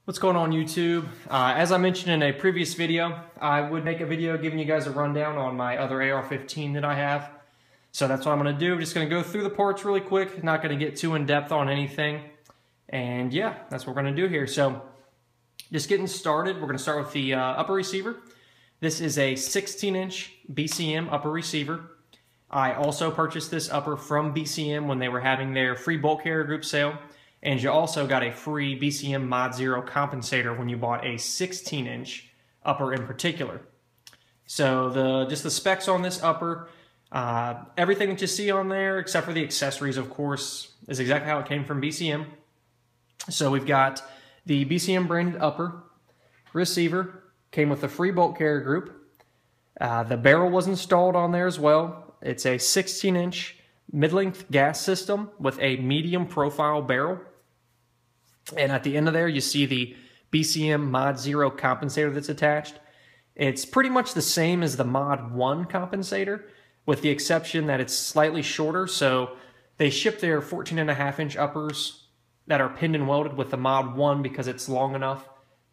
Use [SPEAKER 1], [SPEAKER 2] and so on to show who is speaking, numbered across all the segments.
[SPEAKER 1] What's going on YouTube? As I mentioned in a previous video, I would make a video giving you guys a rundown on my other AR-15 that I have. So that's what I'm going to do. I'm just going to go through the parts really quick, not going to get too in depth on anything. And yeah, that's what we're going to do here. So just getting started, we're going to start with the upper receiver. This is a 16-inch BCM upper receiver. I also purchased this upper from BCM when they were having their free bulk carrier group sale. And you also got a free BCM Mod Zero compensator when you bought a 16-inch upper in particular. So just the specs on this upper, everything that you see on there, except for the accessories, of course, is exactly how it came from BCM. So we've got the BCM branded upper receiver, came with the free bulk carrier group. The barrel was installed on there as well. It's a 16-inch mid-length gas system with a medium profile barrel. And at the end of there, you see the BCM Mod Zero compensator that's attached. It's pretty much the same as the Mod 1 compensator, with the exception that it's slightly shorter. So they ship their 14.5-inch uppers that are pinned and welded with the Mod 1 because it's long enough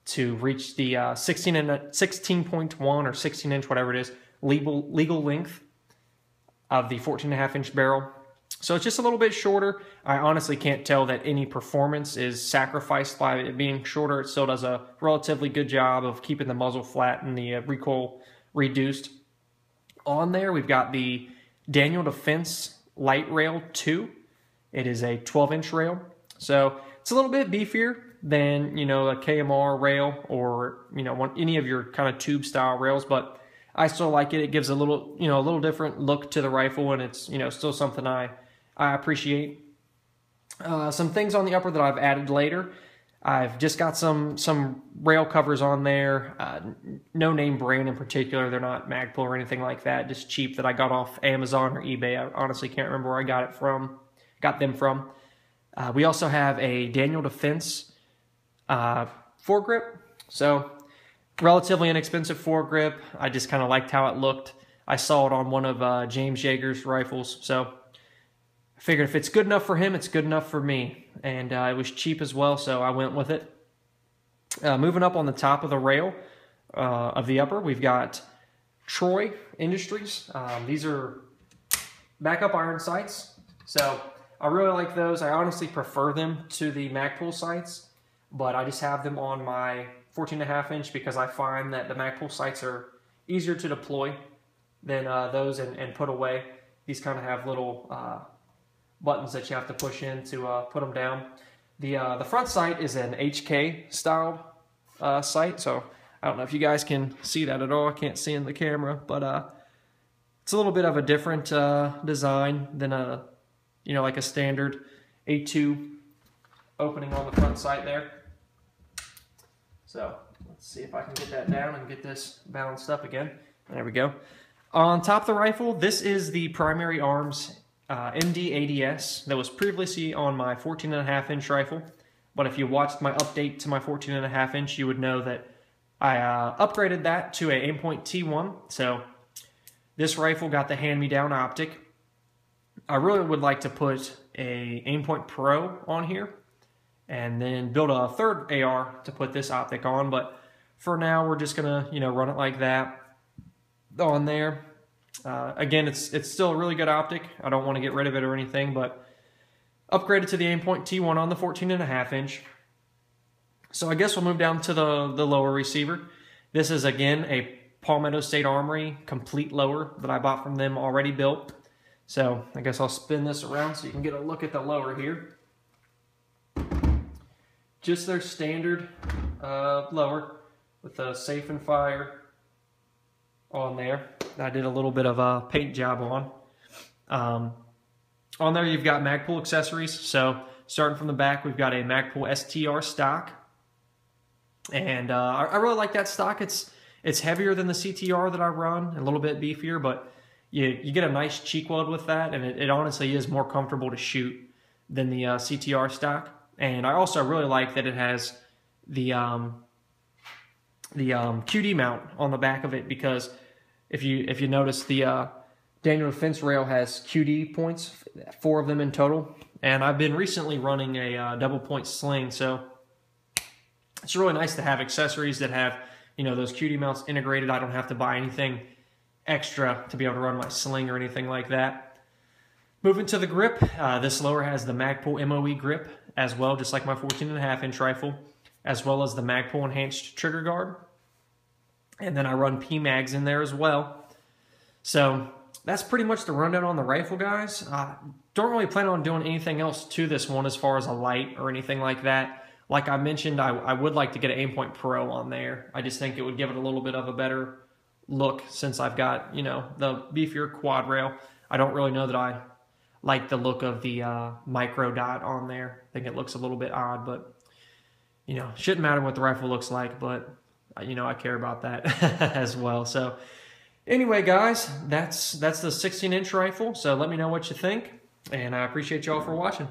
[SPEAKER 1] to reach the 16.1 or 16-inch, whatever it is, legal length of the 14.5-inch barrel. So it's just a little bit shorter. I honestly can't tell that any performance is sacrificed by it being shorter. It still does a relatively good job of keeping the muzzle flat and the recoil reduced. On there, we've got the Daniel Defense Light Rail 2. It is a 12-inch rail. So it's a little bit beefier than, a KMR rail or, any of your kind of tube style rails, but I still like it. It gives a little different look to the rifle, and it's, still something I appreciate. Some things on the upper that I've added later. I've just got some rail covers on there. No name brand in particular. They're not Magpul or anything like that. Just cheap that I got off Amazon or eBay. I honestly can't remember where I got them from. We also have a Daniel Defense foregrip. So relatively inexpensive foregrip. I just kind of liked how it looked. I saw it on one of James Yeager's rifles, so I figured if it's good enough for him, it's good enough for me. And it was cheap as well, so I went with it. Moving up on the top of the rail of the upper, we've got Troy Industries. These are backup iron sights, so I really like those. I honestly prefer them to the Magpul sights, but I just have them on my 14.5-inch because I find that the Magpul sights are easier to deploy than those and put away. These kind of have little buttons that you have to push in to put them down. The front sight is an HK styled sight, so I don't know if you guys can see that at all. I can't see in the camera, but it's a little bit of a different design than like a standard A2 opening on the front sight there. So let's see if I can get that down and get this balanced up again. There we go. On top of the rifle, this is the Primary Arms MD ADS that was previously on my 14.5-inch rifle. But if you watched my update to my 14.5-inch, you would know that I upgraded that to a Aimpoint T1. So this rifle got the hand-me-down optic. I really would like to put a Aimpoint Pro on here and then build a third AR to put this optic on, but for now we're just gonna run it like that on there. Again, it's still a really good optic. I don't want to get rid of it or anything, but upgraded to the Aimpoint T1 on the 14.5-inch. So I guess we'll move down to the lower receiver. This is again a Palmetto State Armory complete lower that I bought from them already built. So I guess I'll spin this around so you can get a look at the lower here. Just their standard lower with a safe and fire on there. I did a little bit of a paint job on. On there you've got Magpul accessories. So starting from the back, we've got a Magpul STR stock. And I really like that stock. It's heavier than the CTR that I run, a little bit beefier, but you get a nice cheek weld with that, and it honestly is more comfortable to shoot than the CTR stock. And I also really like that it has the QD mount on the back of it, because if you notice, the Daniel Defense rail has QD points, 4 of them in total. And I've been recently running a double point sling, so it's really nice to have accessories that have, you know, those QD mounts integrated. I don't have to buy anything extra to be able to run my sling or anything like that. Moving to the grip, this lower has the Magpul MOE grip as well, just like my 14.5-inch rifle, as well as the Magpul enhanced trigger guard. And then I run PMags in there as well. So that's pretty much the rundown on the rifle, guys. Don't really plan on doing anything else to this one as far as a light or anything like that. Like I mentioned, I would like to get an Aimpoint Pro on there. I just think it would give it a little bit of a better look since I've got, you know, the beefier quad rail. I don't really know that I like the look of the micro dot on there. I think it looks a little bit odd, but, you know, shouldn't matter what the rifle looks like, but, you know, I care about that as well. So anyway, guys, that's the 16-inch rifle. So let me know what you think, and I appreciate y'all for watching.